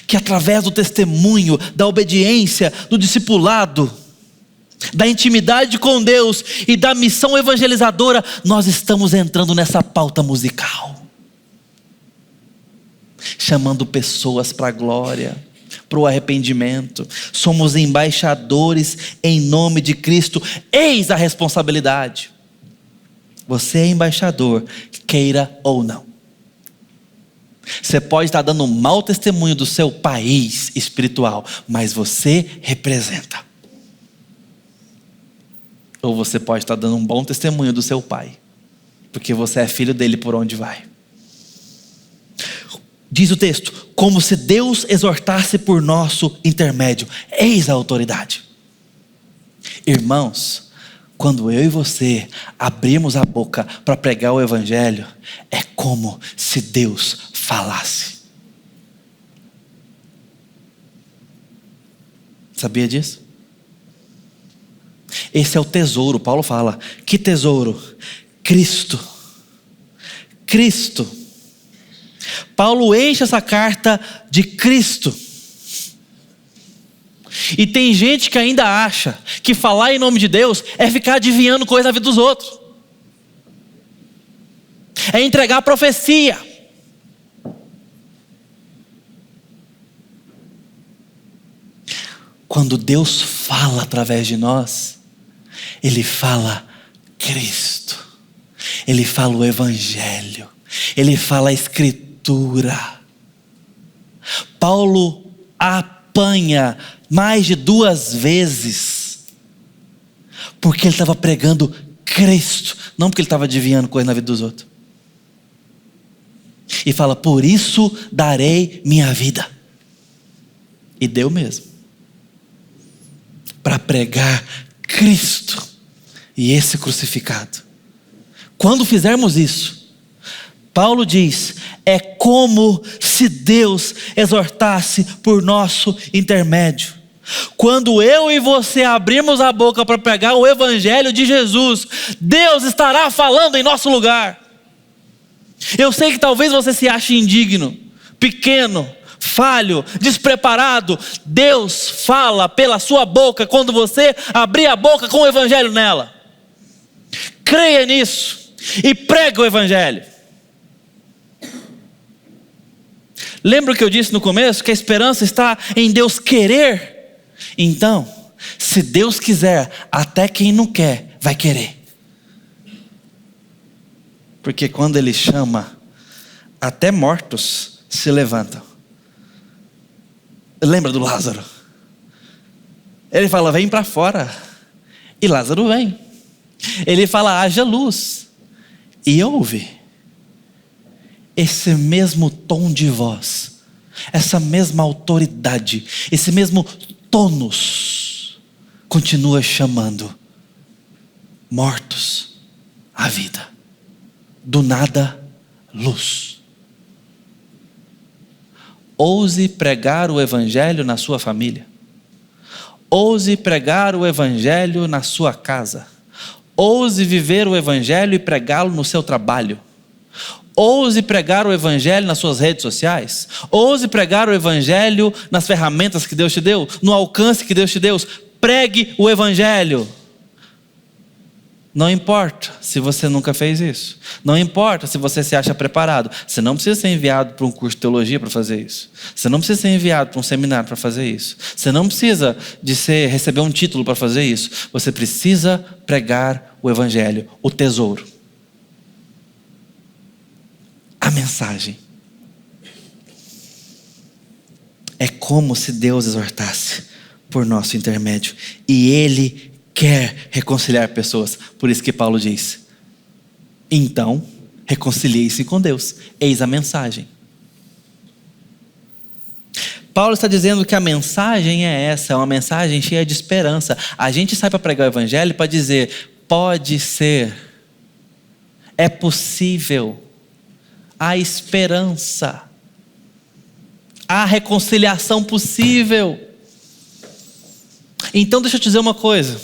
Que através do testemunho, da obediência, do discipulado, da intimidade com Deus e da missão evangelizadora, nós estamos entrando nessa pauta musical. Chamando pessoas para a glória, para o arrependimento. Somos embaixadores em nome de Cristo. Eis a responsabilidade. Você é embaixador, queira ou não. Você pode estar dando um mau testemunho do seu país espiritual, mas você representa. Ou você pode estar dando um bom testemunho do seu pai, porque você é filho dele por onde vai. Diz o texto, como se Deus exortasse por nosso intermédio. Eis a autoridade. Irmãos, quando eu e você abrimos a boca para pregar o evangelho, é como se Deus falasse. Sabia disso? Esse é o tesouro. Paulo fala, que tesouro? Cristo. Cristo. Paulo enche essa carta de Cristo. E tem gente que ainda acha que falar em nome de Deus é ficar adivinhando coisa na vida dos outros. É entregar a profecia. Quando Deus fala através de nós, Ele fala Cristo. Ele fala o Evangelho. Ele fala a Escritura. Paulo apanha mais de 2 vezes, porque ele estava pregando Cristo, não porque ele estava adivinhando coisa na vida dos outros. E fala: por isso darei minha vida. E deu mesmo, para pregar Cristo e esse crucificado. Quando fizermos isso, Paulo diz, é como se Deus exortasse por nosso intermédio. Quando eu e você abrirmos a boca para pregar o evangelho de Jesus, Deus estará falando em nosso lugar. Eu sei que talvez você se ache indigno, pequeno, falho, despreparado. Deus fala pela sua boca quando você abrir a boca com o evangelho nela. Creia nisso e pregue o evangelho. Lembra o que eu disse no começo? Que a esperança está em Deus querer. Então, se Deus quiser, até quem não quer vai querer. Porque quando Ele chama, até mortos se levantam. Lembra do Lázaro? Ele fala: vem para fora. E Lázaro vem. Ele fala: haja luz. E ouve. Esse mesmo tom de voz, essa mesma autoridade, esse mesmo tônus, continua chamando mortos à vida. Do nada, luz. Ouse pregar o evangelho na sua família. Ouse pregar o evangelho na sua casa. Ouse viver o evangelho e pregá-lo no seu trabalho. Ouse pregar o evangelho nas suas redes sociais. Ouse pregar o evangelho nas ferramentas que Deus te deu, no alcance que Deus te deu. Pregue o evangelho. Não importa se você nunca fez isso. Não importa se você se acha preparado. Você não precisa ser enviado para um curso de teologia para fazer isso. Você não precisa ser enviado para um seminário para fazer isso. Você não precisa de receber um título para fazer isso. Você precisa pregar o evangelho, o tesouro. A mensagem. É como se Deus exortasse por nosso intermédio. E Ele quer reconciliar pessoas. Por isso que Paulo diz: então, reconcilie-se com Deus. Eis a mensagem. Paulo está dizendo que a mensagem é essa, é uma mensagem cheia de esperança. A gente sai para pregar o evangelho para dizer: pode ser, é possível, há esperança, há reconciliação possível. Então deixa eu te dizer uma coisa: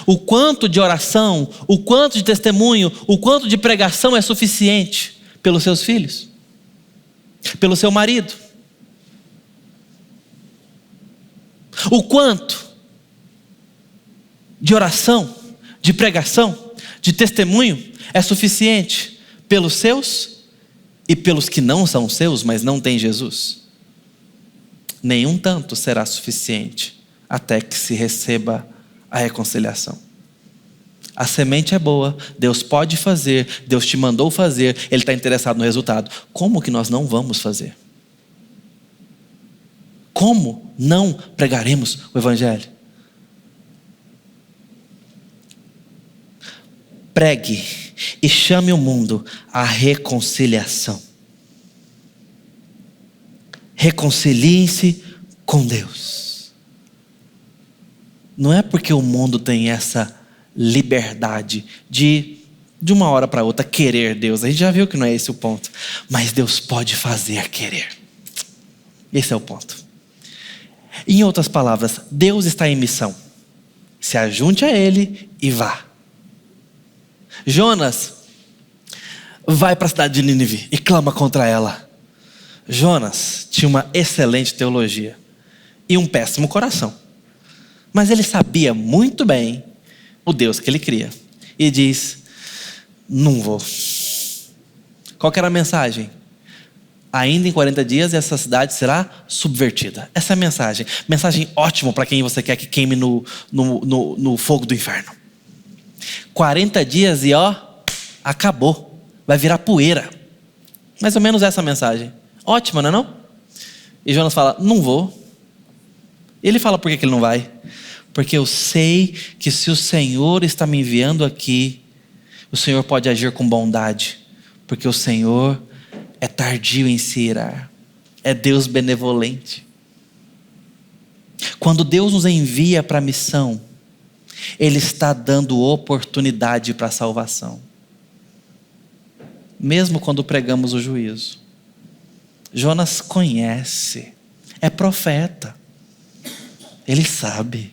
o quanto de oração, o quanto de testemunho, o quanto de pregação é suficiente pelos seus filhos, pelo seu marido? O quanto de oração, de pregação, de testemunho é suficiente pelos seus e pelos que não são seus, mas não têm Jesus? Nenhum tanto será suficiente até que se receba a reconciliação. A semente é boa, Deus pode fazer, Deus te mandou fazer, Ele está interessado no resultado. Como que nós não vamos fazer? Como não pregaremos o evangelho? Pregue e chame o mundo à reconciliação. Reconciliem-se com Deus. Não é porque o mundo tem essa liberdade de uma hora para outra querer Deus. A gente já viu que não é esse o ponto. Mas Deus pode fazer querer. Esse é o ponto. Em outras palavras, Deus está em missão. Se ajunte a Ele e vá. Jonas vai para a cidade de Nínive e clama contra ela. Jonas tinha uma excelente teologia e um péssimo coração. Mas ele sabia muito bem o Deus que ele cria. E diz: não vou. Qual que era a mensagem? Ainda em 40 dias essa cidade será subvertida. Essa é a mensagem. Mensagem ótima para quem você quer que queime no fogo do inferno. 40 dias e acabou. Vai virar poeira. Mais ou menos essa mensagem. Ótima, não é não? E Jonas fala, não vou. Ele fala por que ele não vai? Porque eu sei que se o Senhor está me enviando aqui, o Senhor pode agir com bondade. Porque o Senhor é tardio em se irar. É Deus benevolente. Quando Deus nos envia para a missão, Ele está dando oportunidade para a salvação. Mesmo quando pregamos o juízo. Jonas conhece, é profeta. Ele sabe.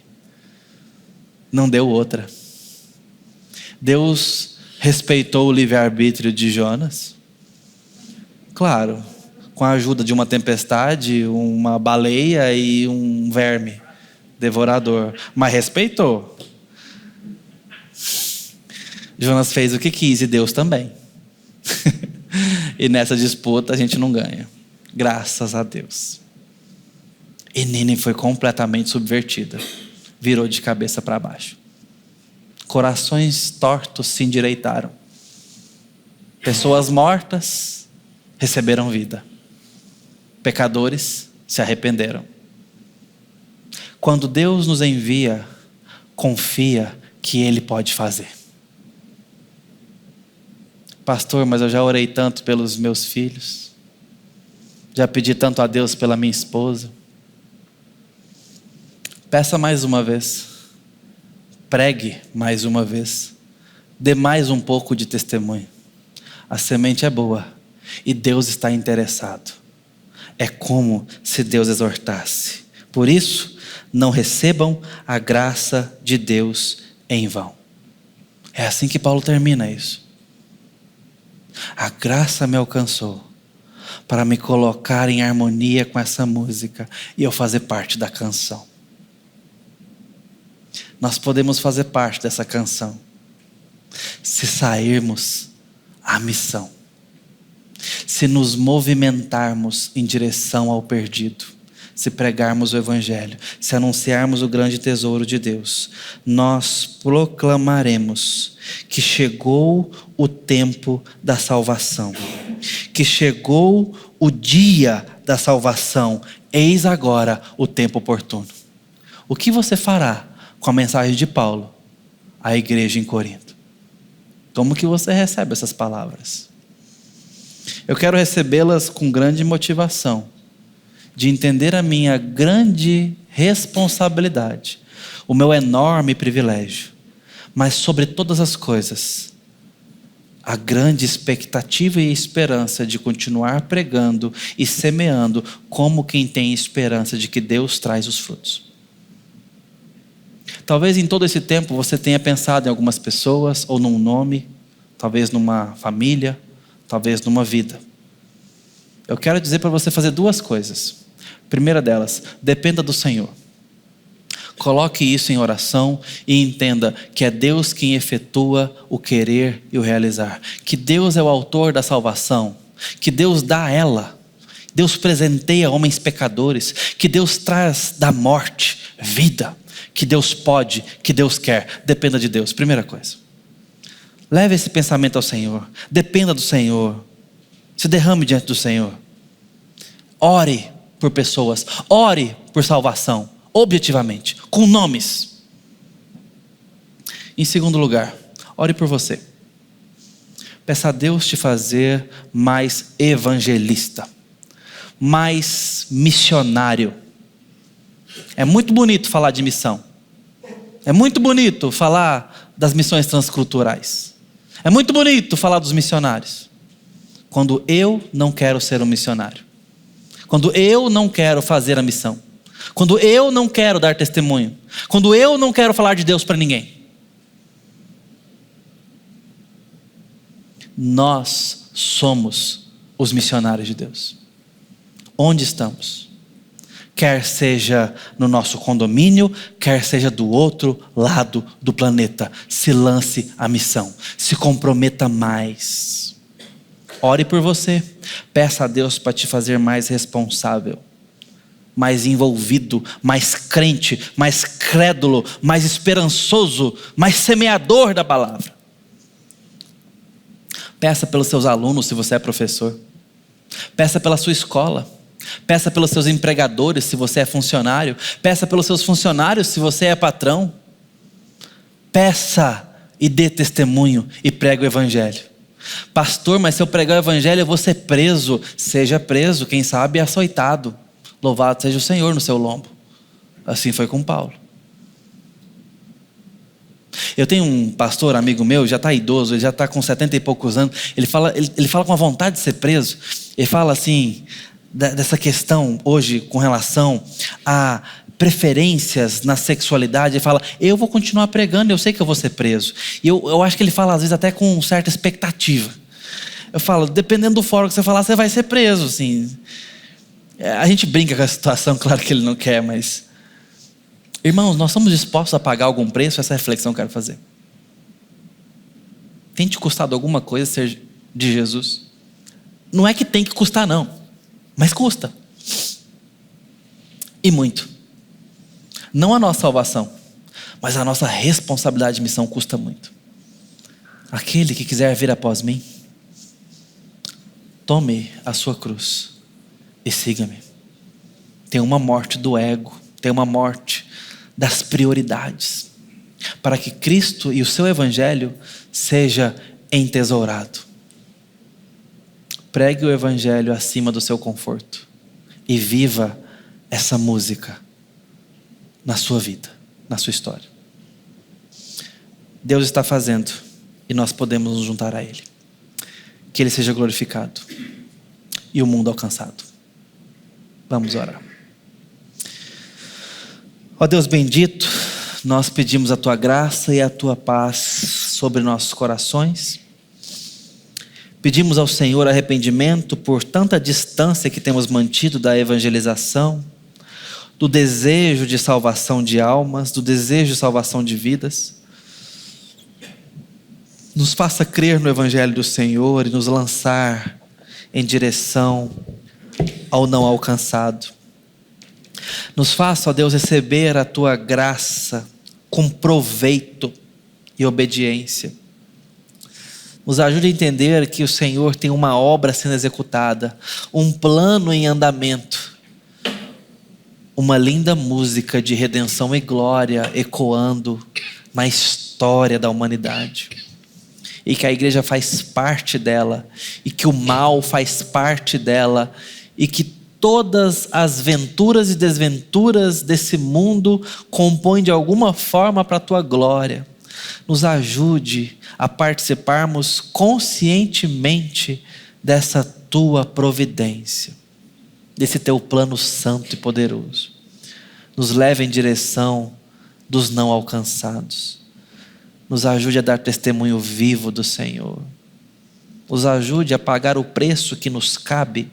Não deu outra. Deus respeitou o livre-arbítrio de Jonas. Claro, com a ajuda de uma tempestade, uma baleia e um verme devorador. Mas respeitou. Jonas fez o que quis e Deus também. E nessa disputa a gente não ganha. Graças a Deus. E Nínive foi completamente subvertida. Virou de cabeça para baixo. Corações tortos se endireitaram. Pessoas mortas receberam vida. Pecadores se arrependeram. Quando Deus nos envia, confia que Ele pode fazer. Pastor, mas eu já orei tanto pelos meus filhos. Já pedi tanto a Deus pela minha esposa. Peça mais uma vez. Pregue mais uma vez. Dê mais um pouco de testemunho. A semente é boa e Deus está interessado. É como se Deus exortasse. Por isso, não recebam a graça de Deus em vão. É assim que Paulo termina isso. A graça me alcançou para me colocar em harmonia com essa música e eu fazer parte da canção. Nós podemos fazer parte dessa canção se sairmos à missão, se nos movimentarmos em direção ao perdido, se pregarmos o Evangelho, se anunciarmos o grande tesouro de Deus. Nós proclamaremos que chegou o tempo da salvação, que chegou o dia da salvação. Eis agora o tempo oportuno. O que você fará com a mensagem de Paulo à igreja em Corinto? Como que você recebe essas palavras? Eu quero recebê-las com grande motivação, de entender a minha grande responsabilidade, o meu enorme privilégio, mas sobre todas as coisas, a grande expectativa e esperança de continuar pregando e semeando como quem tem esperança de que Deus traz os frutos. Talvez em todo esse tempo você tenha pensado em algumas pessoas, ou num nome, talvez numa família, talvez numa vida. Eu quero dizer para você fazer duas coisas. Primeira delas, dependa do Senhor. Coloque isso em oração e entenda que é Deus quem efetua o querer e o realizar. Que Deus é o autor da salvação, que Deus dá ela. Deus presenteia homens pecadores, que Deus traz da morte vida. Que Deus pode, que Deus quer. Dependa de Deus, primeira coisa. Leve esse pensamento ao Senhor. Dependa do Senhor. Se derrame diante do Senhor. Ore por pessoas. Ore por salvação. Objetivamente. Com nomes. Em segundo lugar, ore por você. Peça a Deus te fazer mais evangelista. Mais missionário. É muito bonito falar de missão. É muito bonito falar das missões transculturais. É muito bonito falar dos missionários. Quando eu não quero ser um missionário. Quando eu não quero fazer a missão. Quando eu não quero dar testemunho. Quando eu não quero falar de Deus para ninguém. Nós somos os missionários de Deus. Onde estamos? Quer seja no nosso condomínio, quer seja do outro lado do planeta. Se lance à missão. Se comprometa mais. Ore por você. Peça a Deus para te fazer mais responsável, mais envolvido, mais crente, mais crédulo, mais esperançoso, mais semeador da palavra. Peça pelos seus alunos, se você é professor. Peça pela sua escola. Peça pelos seus empregadores, se você é funcionário. Peça pelos seus funcionários, se você é patrão. Peça e dê testemunho e pregue o evangelho. Pastor, mas se eu pregar o evangelho eu vou ser preso. Seja preso, quem sabe açoitado. Louvado seja o Senhor no seu lombo. Assim foi com Paulo. Eu tenho um pastor, amigo meu, já está idoso, ele já está com 70 e poucos anos. Ele fala com a vontade de ser preso. Ele fala assim, dessa questão hoje com relação a preferências na sexualidade. Ele fala, eu vou continuar pregando, eu sei que eu vou ser preso. E eu acho que ele fala às vezes até com certa expectativa. Eu falo, dependendo do fórum que você falar, você vai ser preso, assim. A gente brinca com a situação, claro que ele não quer, mas... Irmãos, nós estamos dispostos a pagar algum preço? Essa reflexão eu quero fazer. Tem te custado alguma coisa ser de Jesus? Não é que tem que custar não, mas custa. E muito. Não a nossa salvação, mas a nossa responsabilidade de missão custa muito. Aquele que quiser vir após mim, tome a sua cruz e siga-me. Tem uma morte do ego, tem uma morte das prioridades, para que Cristo e o seu evangelho seja entesourado. Pregue o evangelho acima do seu conforto e viva essa música na sua vida, na sua história. Deus está fazendo e nós podemos nos juntar a Ele. Que Ele seja glorificado e o mundo alcançado. Vamos orar. Ó Deus bendito, nós pedimos a Tua graça e a Tua paz sobre nossos corações. Pedimos ao Senhor arrependimento por tanta distância que temos mantido da evangelização, do desejo de salvação de almas, do desejo de salvação de vidas. Nos faça crer no Evangelho do Senhor e nos lançar em direção ao não alcançado. Nos faça, ó Deus, receber a Tua graça com proveito e obediência. Nos ajude a entender que o Senhor tem uma obra sendo executada, um plano em andamento, uma linda música de redenção e glória ecoando na história da humanidade. E que a igreja faz parte dela, e que o mal faz parte dela, e que todas as venturas e desventuras desse mundo compõem de alguma forma para a Tua glória. Nos ajude a participarmos conscientemente dessa Tua providência, desse Teu plano santo e poderoso. Nos leve em direção dos não alcançados. Nos ajude a dar testemunho vivo do Senhor. Nos ajude a pagar o preço que nos cabe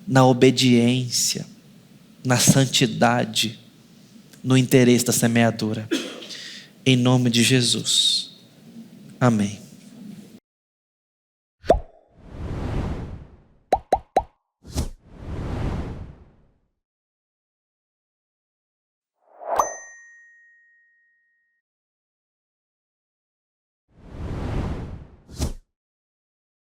na obediência, na santidade, no interesse da semeadura. Em nome de Jesus. Amém.